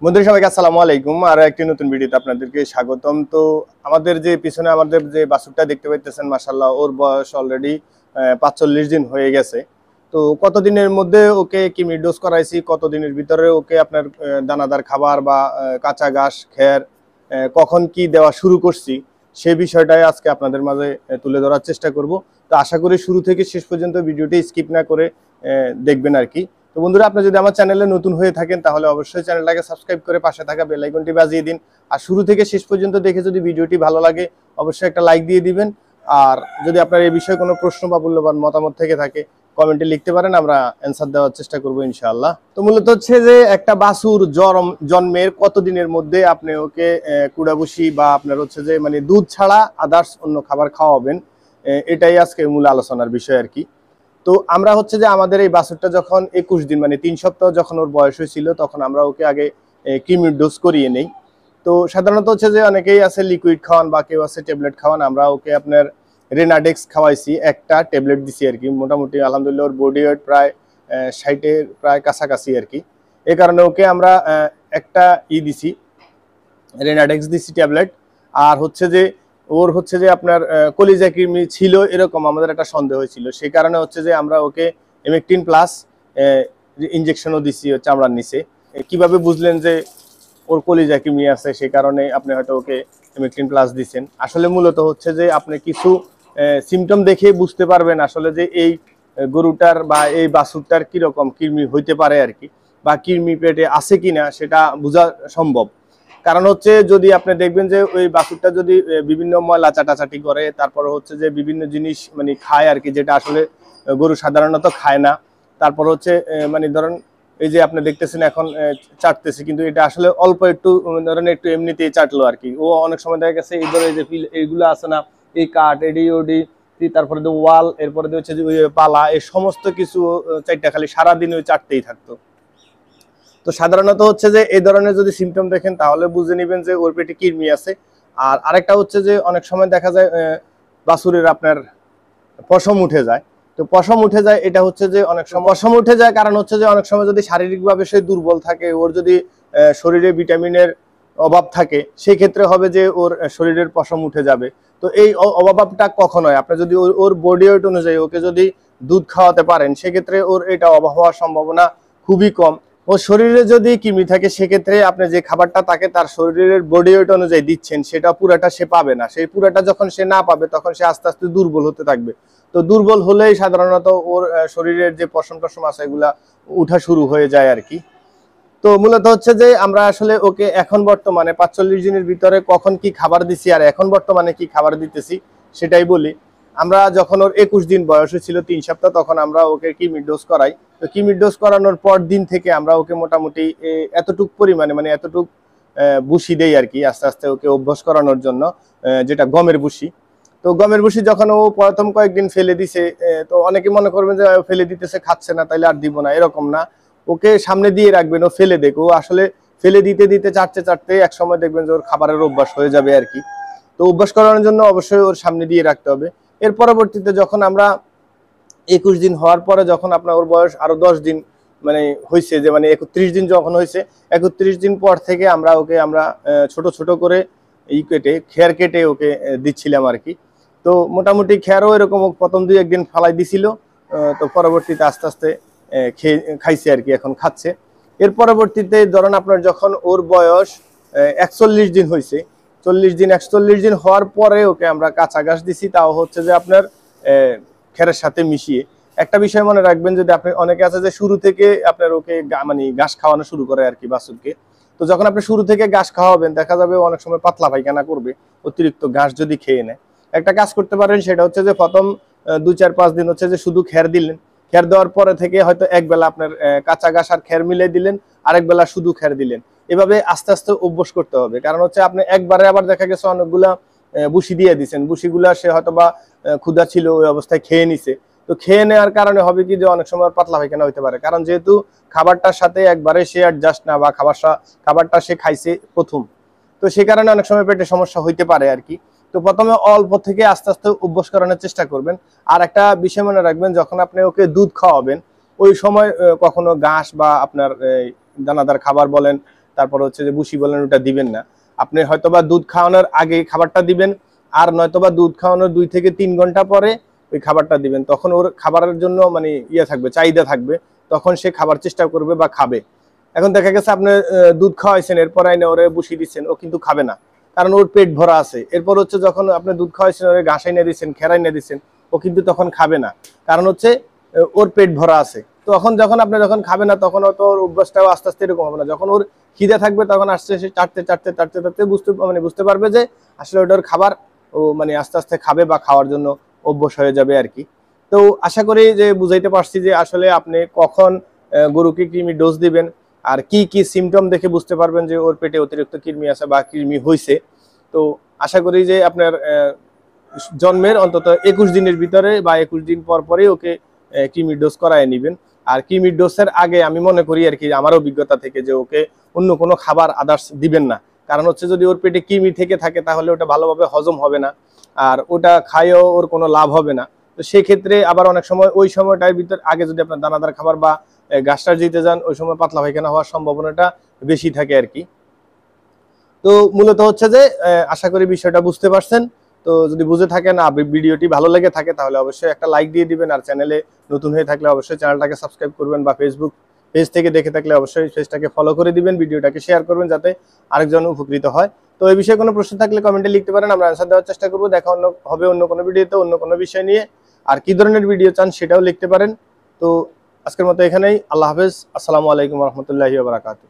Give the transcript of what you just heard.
বন্ধুরা সবাইকে আসসালামু আলাইকুম। আর একটি নতুন ভিডিওতে আপনাদেরকে স্বাগতম। তো আমাদের যে পিছনে আমাদের যে বাছুরটা দেখতে পাইতেছেন, মাশাআল্লাহ ওর বয়স অলরেডি ৪৫ দিন হয়ে গেছে। তো কতদিনের মধ্যে ওকে কিমি ডোজ করাইছি, কতদিনের ভিতরে ওকে আপনার দানাদার খাবার বা কাঁচা ঘাস খের কখন কি দেওয়া শুরু করছি সেই বিষয়টাই আজকে আপনাদের মাঝে তুলে ধরার চেষ্টা করব। তো আশা করি শুরু থেকে শেষ পর্যন্ত ভিডিওটি স্কিপ না করে দেখবেন আর কি। তো বন্ধুরা, আপনি যদি আমার চ্যানেলে নতুন হয়ে থাকেন তাহলে অবশ্যই চ্যানেলটাকে সাবস্ক্রাইব করে পাশে থাকা বেল আইকনটি বাজিয়ে দিন। আর শুরু থেকে শেষ পর্যন্ত দেখে যদি ভিডিওটি ভালো লাগে অবশ্যই একটা লাইক দিয়ে দিবেন। আর যদি আপনার এই বিষয়ে কোনো প্রশ্ন বা মূল্যবান মতামত থেকে থাকে কমেন্টে লিখতে পারেন, আমরা অ্যান্সার দেওয়ার চেষ্টা করবো ইনশাআল্লাহ। তো মূলত হচ্ছে যে একটা বাছুর জন্মের কতদিনের মধ্যে আপনি ওকে কুড়াবুসি বা আপনার হচ্ছে যে মানে দুধ ছাড়া আদার্স অন্য খাবার খাওয়াবেন, এটাই আজকে মূল আলোচনার বিষয় আর কি। তো আমরা হচ্ছে যে আমাদের এই বাছুরটা যখন 21 দিন মানে 3 সপ্তাহ যখন ওর বয়স হয়েছিল তখন আমরা ওকে আগে কিমির ডোজ করিয়ে নেই। তো সাধারণত হচ্ছে যে অনেকেই আছে লিকুইড খাওয়ান বা কেউ আছে ট্যাবলেট খাওয়ান। আমরা ওকে আপনার রেনাডেক্স খাওয়াইছি, একটা ট্যাবলেট দিছি আর কি। মোটামুটি আলহামদুলিল্লাহ ওর বডি ওয়েট প্রায় 60-এর প্রায় কাছাকাছি আর কি। এই কারণে ওকে আমরা একটা দিছি, রেনাডেক্স দিছি ট্যাবলেট। আর হচ্ছে যে ওর হচ্ছে যে আপনার কলিজা কৃমি ছিল এরকম আমাদের একটা সন্দেহ হয়েছিল, সেই কারণে হচ্ছে যে আমরা ওকে এমেকটিন প্লাস ইনজেকশনও দিছি চামড়ার নিচে। কিভাবে বুঝলেন যে ওর কলিজা কৃমি আছে সেই কারণে আপনি হয়তো ওকে এমেকটিন প্লাস দিচ্ছেন? আসলে মূলত হচ্ছে যে আপনি কিছু সিমটম দেখে বুঝতে পারবেন আসলে যে এই গরুটার বা এই বাছুরটার কিরকম কৃমি হইতে পারে আর কি, বা কৃমি পেটে আছে কিনা সেটা বোঝা সম্ভব। কারণ হচ্ছে যদি আপনি দেখবেন যে ওই বাছুরটা যদি বিভিন্ন ময়লা চাটাচাটি করে, তারপরে হচ্ছে যে বিভিন্ন জিনিস মানে খায় আর কি, যেটা আসলে গরু সাধারণত খায় না। তারপর হচ্ছে মানে ধরেন এই যে আপনি দেখতেছেন এখন চাটতেছে, কিন্তু এটা আসলে অল্প একটু ধরেন একটু এমনিতেই চাটলো আর কি। ও অনেক সময় দেখা গেছে এই ধরনের যে এইগুলো আছে না, এই কাঠ এডি ওডি, তারপরে ওয়াল, এরপরে হচ্ছে যে ওই পালা, এই সমস্ত কিছু চারটা খালি সারাদিন ওই চাটতেই থাকতো। তো সাধারণত হচ্ছে যে এই ধরনের যদি সিমটম দেখেন তাহলে বুঝে নেবেন যে ওর পেটে কৃমি আছে। আর আরেকটা হচ্ছে যে অনেক সময় দেখা যায় বাছুরের আপনার পশম উঠে যায়। তো পশম উঠে যায়, এটা হচ্ছে যে অনেক সময় পশম উঠে যায় কারণ হচ্ছে যে অনেক সময় যদি শারীরিকভাবে সে দুর্বল থাকে, ওর যদি শরীরে ভিটামিনের অভাব থাকে, সেই ক্ষেত্রে হবে যে ওর শরীরের পশম উঠে যাবে। তো এই অভাবটা কখন হয়? আপনি যদি ওর বডি ওয়েট অনুযায়ী ওকে যদি দুধ খাওয়াতে পারেন সেক্ষেত্রে ওর এটা অভাব হওয়ার সম্ভাবনা খুবই কম। ওর শরীরে যদি কৃমি থাকে সেক্ষেত্রে আপনি যে খাবারটা তাকে তার শরীরের বডি ওয়েট অনুযায়ী দিচ্ছেন সেটা পুরাটা সে পাবে না। সেই পুরাটা যখন সে না পাবে তখন সে আস্তে আস্তে দুর্বল হতে থাকবে। তো দুর্বল হলেই সাধারণত ওর শরীরের যে পশম টশম আছে এগুলা উঠা শুরু হয়ে যায় আর কি। তো মূলত হচ্ছে যে আমরা আসলে ওকে এখন বর্তমানে ৪৫ দিনের ভিতরে কখন কি খাবার দিছি আর এখন বর্তমানে কি খাবার দিতেছি সেটাই বলি। আমরা যখন ওর ২১ দিন বয়স ছিল ৩ সপ্তাহ, তখন আমরা ওকে কিমির ডোজ করাই। তো কিমির ডোজ করানোর পর দিন থেকে আমরা ওকে মোটামুটি এতটুক পরিমাণে মানে এতটুক ভুসি দেই আর কি, আস্তে আস্তে ওকে অভ্যাস করানোর জন্য, যেটা গমের ভুসি। তো গমের ভুসি যখন ও প্রথম কয়েকদিন ফেলে দিছে, তো অনেকে মনে করবেন যে ফেলে দিতেছে খাচ্ছে না তাইলে আর দিব না, এরকম না। ওকে সামনে দিয়ে রাখবেন, ও ফেলে দেখ, ও আসলে ফেলে দিতে দিতে চাটতে চাটতে এক সময় দেখবেন যে ওর খাবারের অভ্যাস হয়ে যাবে আর কি। তো অভ্যাস করানোর জন্য অবশ্যই ওর সামনে দিয়ে রাখতে হবে। এর পরবর্তীতে যখন আমরা ২১ দিন হওয়ার পরে যখন আপনার ওর বয়স আরো 10 দিন মানে হয়েছে, যে মানে ৩১ দিন যখন হয়েছে, ৩১ দিন পর থেকে আমরা ওকে আমরা ছোট ছোট করে কেটে খেয়ার কেটে ওকে দিচ্ছিলাম আর কি। তো মোটামুটি খেয়ারও এরকম প্রথম ২-১ দিন ফালাই দিছিল, তো পরবর্তীতে আস্তে আস্তে খাইছে আর কি, এখন খাচ্ছে। এর পরবর্তীতে ধরেন আপনার যখন ওর বয়স ৪১ দিন হয়েছে, ৪১ দিন হওয়ার পরে ওকে আমরা কাঁচা ঘাস দিছি, তাও হচ্ছে যে আপনার খেরের সাথে মিশিয়ে। একটা বিষয় মনে রাখবেন, যদি আপনি অনেকে আছে যে শুরু থেকে আপনার ওকে মানে ঘাস খাওয়ানো শুরু করে আর কি বাছুরকে। তো যখন আপনি শুরু থেকে ঘাস খাওয়াবেন দেখা যাবে অনেক সময় পাতলা পায়খানা করবে অতিরিক্ত ঘাস যদি খেয়ে নেয়। একটা কাজ করতে পারেন, সেটা হচ্ছে যে প্রথম ২-৪-৫ দিন হচ্ছে যে শুধু খের দিলেন, খের দেওয়ার পরে থেকে হয়তো একবেলা আপনার কাঁচা ঘাস আর খের মিলে দিলেন, আরেক বেলা শুধু খের দিলেন। এভাবে আস্তে আস্তে অভ্যাস করতে হবে। কারণ হচ্ছে আপনি একবারে আবার দেখা গেছে অনেকগুলা বুসি দিয়ে দিচ্ছেন, বুসিগুলা সে হয়তো বা ক্ষুধা ছিল ওই অবস্থায় খেয়ে নিছে। তো খেয়ে নেওয়ার কারণে হবে কি যে অনেক সময় পাতলা পায়খানা হইতে পারে, কারণ যেহেতু খাবারটার সাথে একবারে সে অ্যাডজাস্ট না, বা খাবারটা সে খাইছে প্রথম, তো সে কারণে অনেক সময় পেটে সমস্যা হইতে পারে আর কি। তো প্রথমে অল্প থেকে আস্তে আস্তে অভ্যাস করানোর চেষ্টা করবেন। আর একটা বিষয় মনে রাখবেন, যখন আপনি ওকে দুধ খাওয়াবেন ওই সময় কখনো ঘাস বা আপনার দানাদার খাবার বলেন তারপর হচ্ছে যে ভুসি বলেন ওটা দিবেন না। আপনি হয়তোবা দুধ খাওয়ানোর আগে খাবারটা দিবেন, আর নয়তোবা দুধ খাওয়ানোর 2 থেকে 3 ঘন্টা পরে ওই খাবারটা দিবেন। তখন ওর খাবারের জন্য মানে থাকবে, চাহিদা থাকবে, তখন সে খাবার চেষ্টা করবে বা খাবে। এখন দেখা গেছে আপনি দুধ খাওয়াইছেন, এরপর আইনে ওরে বসিয়ে দিচ্ছেন, ও কিন্তু খাবে না, কারণ ওর পেট ভরা আছে। এরপর হচ্ছে যখন আপনি দুধ খাওয়াইছেন, ওরে ঘাস এনে দিচ্ছেন, খেরা এনে দিচ্ছেন, ও কিন্তু তখন খাবে না, কারণ হচ্ছে ওর পেট ভরা আছে। তখন আপনি যখন খাবে না, তখন তো ওর অভ্যাসটাও আস্তে আস্তে এরকম হবে না। যখন ওর খিদে থাকবে, তখন আস্তে আস্তে চাটতে বুঝতে পারবে যে আসলে ওটার খাবার, ও মানে আস্তে আস্তে খাবে বা খাওয়ার জন্য অভ্যাস হয়ে যাবে আর কি। তো আশা করি যে বুঝাইতে পারছি যে আসলে আপনি কখন গরুকে কৃমি ডোজ দিবেন, আর কি কি সিমটম দেখে বুঝতে পারবেন যে ওর পেটে অতিরিক্ত কৃমি আছে বা কৃমি হয়েছে। তো আশা করি যে আপনার জন্মের অন্তত 21 দিনের ভিতরে বা 21 দিন পর পরে ওকে কৃমির ডোজ করায় নেবেন। আর কৃমির ডোজের আগে আমি মনে করি আর কি, আমার অভিজ্ঞতা থেকে, যে ওকে অন্য কোনো খাবার আদার্স দিবেন না। কারণ হচ্ছে যদি ওর পেটে কৃমি থেকে থাকে, তাহলে ওটা ভালোভাবে হজম হবে না, আর ওটা খাইয়েও ওর কোনো লাভ হবে না। তো সেই ক্ষেত্রে আবার অনেক সময় ওই সময়টার ভিতর আগে যদি আপনার দানাদার খাবার বা ঘাসটার দিতে যান, ওই সময় পাতলা পায়খানা হওয়ার সম্ভাবনাটা বেশি থাকে আর কি। তো মূলত হচ্ছে যে আশা করি বিষয়টা বুঝতে পারছেন। তো যদি বুঝে থাকেন, ভিডিওটি ভালো লেগে থাকে, তাহলে অবশ্যই একটা লাইক দিয়ে দিবেন। আর চ্যানেলে নতুন হয়ে থাকলে অবশ্যই চ্যানেলটাকে সাবস্ক্রাইব করবেন, বা ফেসবুক পেজ থেকে দেখে থাকলে অবশ্যই পেজটাকে ফলো করে দিবেন, ভিডিওটাকে শেয়ার করবেন যাতে আরেকজন উপকৃত হয়। তো এই বিষয়ে কোনো প্রশ্ন থাকলে কমেন্টে লিখতে পারেন, আমরা অ্যান্সার দেওয়ার চেষ্টা করবো। দেখা হবে অন্য কোনো ভিডিওতে অন্য কোনো বিষয় নিয়ে। আর কি ধরনের ভিডিও চান সেটাও লিখতে পারেন। তো আজকের মতো এখানেই, আল্লাহ হাফেজ, আসসালামু আলাইকুম রহমতুল্লাহি ওয়া বারাকাতুহু।